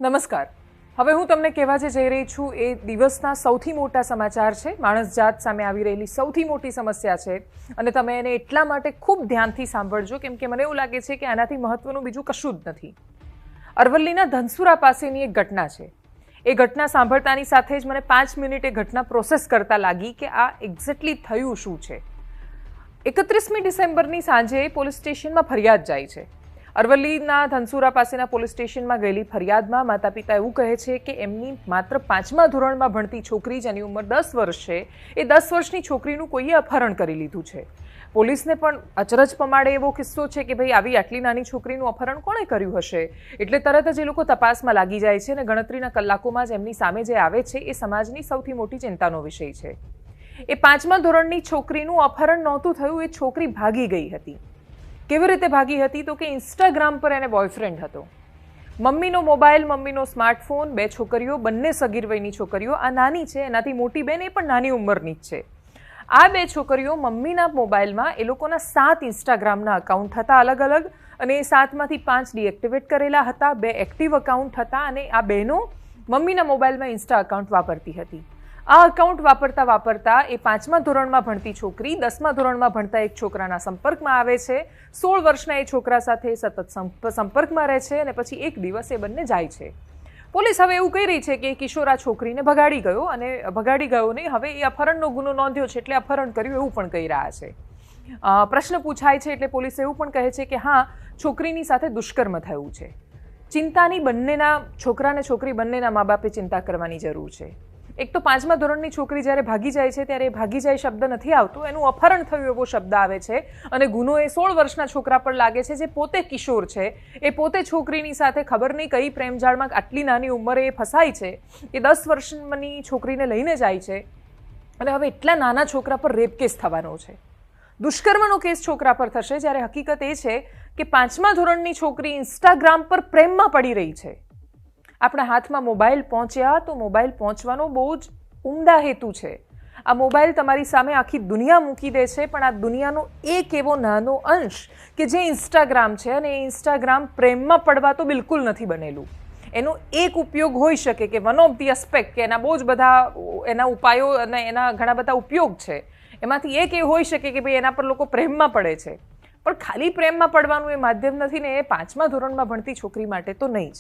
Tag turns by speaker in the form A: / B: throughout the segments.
A: નમસ્કાર. હવે હું તમને કહેવા જે જઈ રહી છું એ દિવસના સૌથી મોટા સમાચાર છે. માણસ જાત સામે આવી રહેલી સૌથી મોટી સમસ્યા છે અને તમે એને એટલા માટે ખૂબ ધ્યાનથી સાંભળજો કેમ કે મને એવું લાગે છે કે આનાથી મહત્વનું બીજું કશું જ નથી. અરવલ્લીના ધનસુરા પાસેની એક ઘટના છે. એ ઘટના સાંભળતાની સાથે જ મને 5 મિનિટ એ ઘટના પ્રોસેસ કરતા લાગી કે આ એક્ઝેક્ટલી થયું શું છે. 31મી ડિસેમ્બરની સાંજે પોલીસ સ્ટેશનમાં ફરિયાદ જાય છે. અરવલ્લીના ધનસુરા પાસેના પોલીસ સ્ટેશનમાં ગયેલી ફરિયાદમાં માતા પિતા એવું કહે છે કે એમની માત્ર 5મા ધોરણમાં ભણતી છોકરી જેની ઉંમર 10 વર્ષ છે એ 10 વર્ષની છોકરીનું કોઈએ અપહરણ કરી લીધું છે. પોલીસને પણ અચરજ પમાડે એવો કિસ્સો છે કે ભાઈ આવી આટલી નાની છોકરીનું અપહરણ કોણે કર્યું હશે. એટલે તરત જ એ લોકો તપાસમાં લાગી જાય છે અને ગણતરીના કલાકોમાં જ એમની સામે જે આવે છે એ સમાજની સૌથી મોટી ચિંતાનો વિષય છે. એ 5મા ધોરણની છોકરીનું અપહરણ નહોતું થયું, એ છોકરી ભાગી ગઈ હતી. કેવી રીતે ભાગી હતી તો કે ઇન્સ્ટાગ્રામ પર એને બોયફ્રેન્ડ હતો. મમ્મીનો મોબાઈલ, મમ્મીનો સ્માર્ટફોન, 2 છોકરીઓ, બંને સગીર વયની છોકરીઓ. આ નાની છે, એનાથી મોટી બેન એ પણ નાની ઉંમરની જ છે. આ 2 છોકરીઓ મમ્મીના મોબાઈલમાં એ લોકોના 7 ઇન્સ્ટાગ્રામના અકાઉન્ટ હતા અલગ અલગ અને એ 7માંથી 5 ડીએક્ટિવેટ કરેલા હતા, 2 એક્ટિવ અકાઉન્ટ હતા અને આ બહેનો મમ્મીના મોબાઈલમાં ઇન્સ્ટા અકાઉન્ટ વાપરતી હતી. આ અકાઉન્ટ વાપરતા વાપરતા એ 5મા ધોરણમાં ભણતી છોકરી 10મા ધોરણમાં ભણતા એક છોકરાના સંપર્કમાં આવે છે. 16 વર્ષના એ છોકરા સાથે સતત સંપર્કમાં રહે છે અને પછી એક દિવસ એ બંને જાય છે. પોલીસ હવે એવું કહી રહી છે કે કિશોર આ છોકરીને ભગાડી ગયો અને ભગાડી ગયો નહીં, હવે એ અપહરણનો ગુનો નોંધ્યો છે એટલે અપહરણ કર્યું એવું પણ કહી રહ્યા છે. પ્રશ્ન પૂછાય છે એટલે પોલીસ એવું પણ કહે છે કે હા, છોકરીની સાથે દુષ્કર્મ થયું છે. ચિંતાની બંનેના છોકરા અને છોકરી બંનેના મા બાપે ચિંતા કરવાની જરૂર છે. એક તો 5મા ધોરણની છોકરી જ્યારે ભાગી જાય છે ત્યારે ભાગી જાય શબ્દ નથી આવતો, એનું અપહરણ થયું એવો શબ્દ આવે છે અને ગુનો એ 16 વર્ષના છોકરા પર લાગે છે જે પોતે કિશોર છે. એ પોતે છોકરીની સાથે ખબર નહીં કઈ પ્રેમજાળમાં આટલી નાની ઉંમરે એ ફસાય છે. એ 10 વર્ષની છોકરીને લઈને જાય છે અને હવે એટલા નાના છોકરા પર રેપ કેસ થવાનો છે. દુષ્કર્મનો કેસ છોકરા પર થશે જ્યારે હકીકત એ છે કે 5મા ધોરણની છોકરી ઇન્સ્ટાગ્રામ પર પ્રેમમાં પડી રહી છે. આપણા હાથમાં મોબાઈલ પહોંચ્યા તો મોબાઈલ પહોંચવાનો બહુ જ ઉમદા હેતુ છે. આ મોબાઈલ તમારી સામે આખી દુનિયા મૂકી દે છે પણ આ દુનિયાનો એક એવો નાનો અંશ કે જે ઇન્સ્ટાગ્રામ છે અને એ ઇન્સ્ટાગ્રામ પ્રેમમાં પડવા તો બિલકુલ નથી બનેલું. એનો એક ઉપયોગ હોઈ શકે કે વન ઓફ ધી એસ્પેક્ટ કે એના બહુ જ બધા એના ઉપાયો અને એના ઘણા બધા ઉપયોગ છે. એમાંથી એક એ હોઈ શકે કે ભાઈ એના પર લોકો પ્રેમમાં પડે છે, પણ ખાલી પ્રેમમાં પડવાનું એ માધ્યમ નથી ને એ 5મા ધોરણમાં ભણતી છોકરી માટે તો નહીં જ.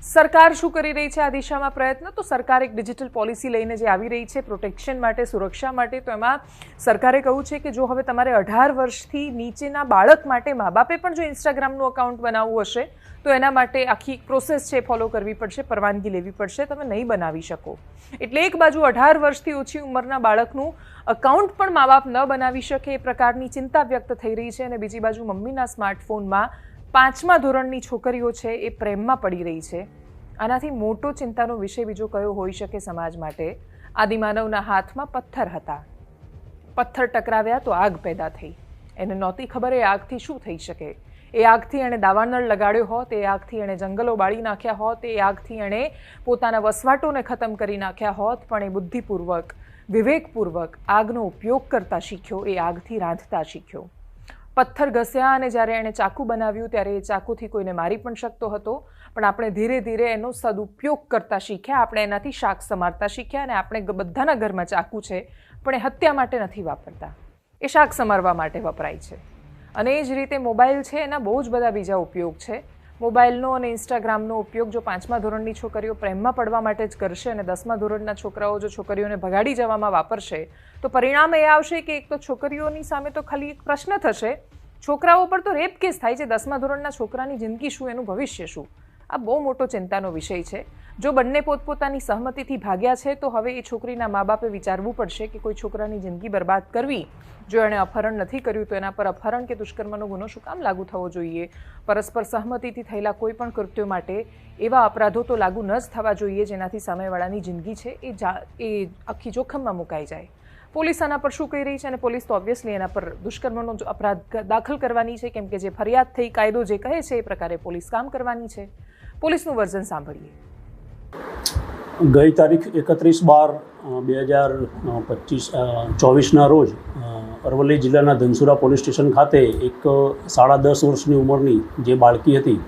A: સરકાર શું કરી રહી છે આ દિશામાં પ્રયત્ન? તો સરકાર એક ડિજિટલ પોલિસી લઈને જે આવી રહી છે પ્રોટેક્શન માટે, સુરક્ષા માટે, તો એમાં સરકારે કહ્યું છે કે જો હવે તમારે 18 વર્ષથી નીચેના બાળક માટે મા બાપે પણ જો ઇન્સ્ટાગ્રામનું અકાઉન્ટ બનાવવું હશે તો એના માટે આખી પ્રોસેસ છે ફોલો કરવી પડશે, પરવાનગી લેવી પડશે, તમે નહીં બનાવી શકો. એટલે એક બાજુ 18 વર્ષથી ઓછી ઉંમરના બાળકનું અકાઉન્ટ પણ મા બાપ ન બનાવી શકે એ પ્રકારની ચિંતા વ્યક્ત થઈ રહી છે અને બીજી બાજુ મમ્મીના સ્માર્ટફોનમાં 5મા ધોરણની છોકરીઓ છે એ પ્રેમમાં પડી રહી છે. આનાથી મોટો ચિંતાનો વિષય બીજો કયો હોઈ શકે સમાજ માટે? આદિમાનવના હાથમાં પથ્થર હતા, પથ્થર ટકરાવ્યા તો આગ પેદા થઈ. એને નહોતી ખબર એ આગથી શું થઈ શકે. એ આગથી એણે દાવાનળ લગાડ્યો હોત, એ આગથી એણે જંગલો બાળી નાખ્યા હોત, એ આગથી એણે પોતાના વસવાટોને ખતમ કરી નાખ્યા હોત, પણ એ બુદ્ધિપૂર્વક, વિવેકપૂર્વક આગનો ઉપયોગ કરતા શીખ્યો, એ આગથી રાંધતા શીખ્યો. પથ્થર ઘસ્યા અને જ્યારે એણે ચાકુ બનાવ્યું ત્યારે એ ચાકુથી કોઈને મારી પણ શકતો હતો, પણ આપણે ધીરે ધીરે એનો સદુપયોગ કરતા શીખ્યા, આપણે એનાથી શાક સમારતા શીખ્યા અને આપણે બધાના ઘરમાં ચાકુ છે પણ એ હત્યા માટે નથી વાપરતા, એ શાક સમારવા માટે વપરાય છે. અને એ જ રીતે મોબાઈલ છે એના બહુ જ બધા બીજા ઉપયોગ છે. મોબાઈલનો અને ઇન્સ્ટાગ્રામનો ઉપયોગ જો 5મા ધોરણની છોકરીઓ પ્રેમમાં પડવા માટે જ કરશે અને 10મા ધોરણના છોકરાઓ જો છોકરીઓને ભગાડી જવામાં વાપરશે તો પરિણામ એ આવશે કે એક તો છોકરીઓની સામે તો ખાલી એક પ્રશ્ન થશે, છોકરાઓ પર તો રેપ કેસ થાય છે, 10મા ધોરણના છોકરાની જિંદગી શું, એનું ભવિષ્ય શું? આ બહુ મોટો ચિંતાનો વિષય છે. જો બંને પોતપોતાની સહમતિથી ભાગ્યા છે તો હવે એ છોકરીના મા બાપે વિચારવું પડશે કે કોઈ છોકરાની જિંદગી બરબાદ કરવી, જો એણે અપહરણ નથી કર્યું તો એના પર અપહરણ કે દુષ્કર્મનો ગુનો શું કામ લાગુ થવો જોઈએ? પરસ્પર સહમતિથી થયેલા કોઈ પણ કૃત્યો માટે એવા અપરાધો તો લાગુ ન જ થવા જોઈએ જેનાથી સામેવાળાની જિંદગી છે એ આખી જોખમમાં મુકાઈ જાય. પોલીસ આના પર શું કહી રહી છે? અને પોલીસ તો ઓબ્વિયસલી એના પર દુષ્કર્મનો અપરાધ દાખલ કરવાની છે કેમ કે જે ફરિયાદ થઈ, કાયદો જે કહે છે એ પ્રકારે પોલીસ કામ કરવાની છે. પોલીસનું વર્ઝન સાંભળીએ.
B: ગઈ તારીખ 31/12/2024ના રોજ અરવલ્લી જિલ્લાના ધનસુરા પોલીસ સ્ટેશન ખાતે એક 10.5 વર્ષની ઉંમરની જે બાળકી હતી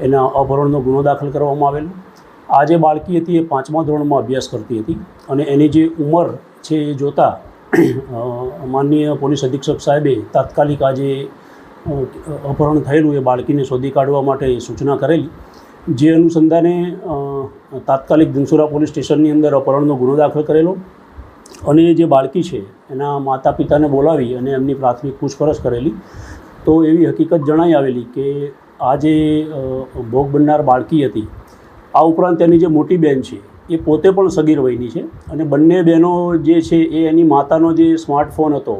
B: એના અપહરણનો ગુનો દાખલ કરવામાં આવેલો. આ જે બાળકી હતી એ 5મા ધોરણમાં અભ્યાસ કરતી હતી અને એની જે ઉંમર છે એ જોતાં માનનીય પોલીસ અધિક્ષક સાહેબે તાત્કાલિક આજે અપહરણ થયેલું એ બાળકીને શોધી કાઢવા માટે સૂચના કરેલી, જે અનુસંધાને તાત્કાલિક ધનસુરા પોલીસ સ્ટેશનની અંદર અપહરણનો ગુનો દાખલ કરેલો અને જે બાળકી છે એના માતા પિતાને બોલાવી અને એમની પ્રાથમિક પૂછપરછ કરેલી. તો એવી હકીકત જણાઈ આવેલી કે આ જે ભોગ બનનાર બાળકી હતી, આ ઉપરાંત એની જે મોટી બહેન છે એ પોતે પણ સગીર વયની છે અને બંને બહેનો જે છે એ એની માતાનો જે સ્માર્ટફોન હતો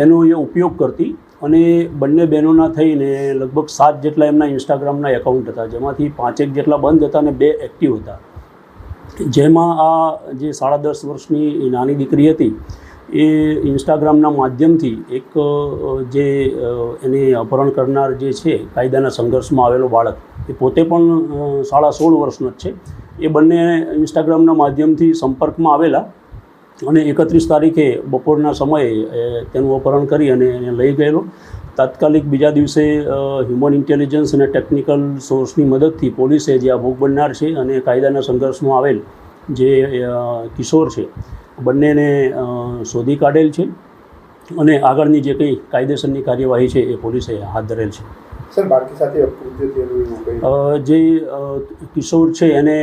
B: એનો એ ઉપયોગ કરતી અને બંને બહેનોના થઈને લગભગ 7 જેટલા એમના ઇન્સ્ટાગ્રામના એકાઉન્ટ હતા, જેમાંથી 5 જેટલા બંધ હતા અને 2 એક્ટિવ હતા. જેમાં આ જે 10.5 વર્ષની નાની દીકરી હતી એ ઇન્સ્ટાગ્રામના માધ્યમથી એક જે એને અપહરણ કરનાર જે છે કાયદાના સંઘર્ષમાં આવેલો બાળક, એ પોતે પણ 16 વર્ષનો જ છે, એ બંને ઇન્સ્ટાગ્રામના માધ્યમથી સંપર્કમાં આવેલા અને 31 તારીખે બપોરના સમયે તેનું અપહરણ કરી અને એને લઈ ગયેલો. તાત્કાલિક બીજા દિવસે હ્યુમન ઇન્ટેલિજન્સ અને ટેકનિકલ સોર્સની મદદથી પોલીસે જે આ ભોગ બનનાર છે અને કાયદાના સંઘર્ષમાં આવેલ જે કિશોર છે બંનેને શોધી કાઢેલ છે અને આગળની જે કંઈ કાયદેસરની કાર્યવાહી છે એ પોલીસે હાથ ધરેલ છે.
C: સર, બાળકી સાથે
B: જે કિશોર છે એને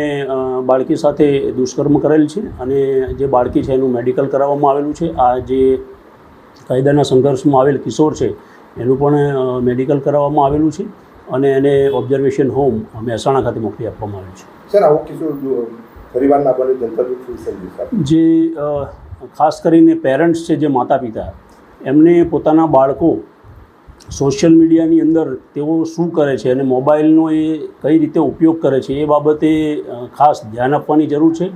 B: બાળકી સાથે દુષ્કર્મ કરેલ છે અને જે બાળકી છે એનું મેડિકલ કરાવવામાં આવેલું છે. આ જે કાયદાના સંઘર્ષમાં આવેલ કિશોર છે એનું પણ મેડિકલ કરાવવામાં આવેલું છે અને એને ઓબ્ઝર્વેશન હોમ મહેસાણા ખાતે મોકલી આપવામાં આવેલું છે.
C: સર, આવો કિશોર પરિવારના બને જનતા
B: જે ખાસ કરીને પેરેન્ટ્સ છે, જે માતા પિતા, એમને પોતાના બાળકો સોશિયલ મીડિયાની અંદર તેઓ શું કરે છે અને મોબાઈલનો એ કઈ રીતે ઉપયોગ કરે છે એ બાબતે ખાસ ધ્યાન આપવાની જરૂર છે.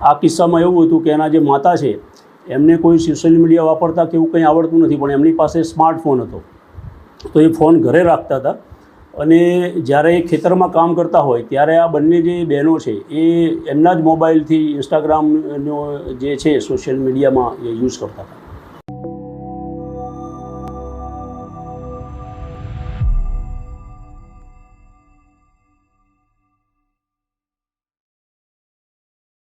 B: આ કિસ્સામાં એવું હતું કે એના જે માતા છે એમને કોઈ સોશિયલ મીડિયા વાપરતા કે એવું કંઈ આવડતું નથી, પણ એમની પાસે સ્માર્ટફોન હતો તો એ ફોન ઘરે રાખતા હતા અને જ્યારે એ ખેતરમાં કામ કરતા હોય ત્યારે આ બંને જે બહેનો છે એ એમના જ મોબાઈલથી ઇન્સ્ટાગ્રામનો જે છે સોશિયલ મીડિયામાં એ યુઝ કરતા હતા.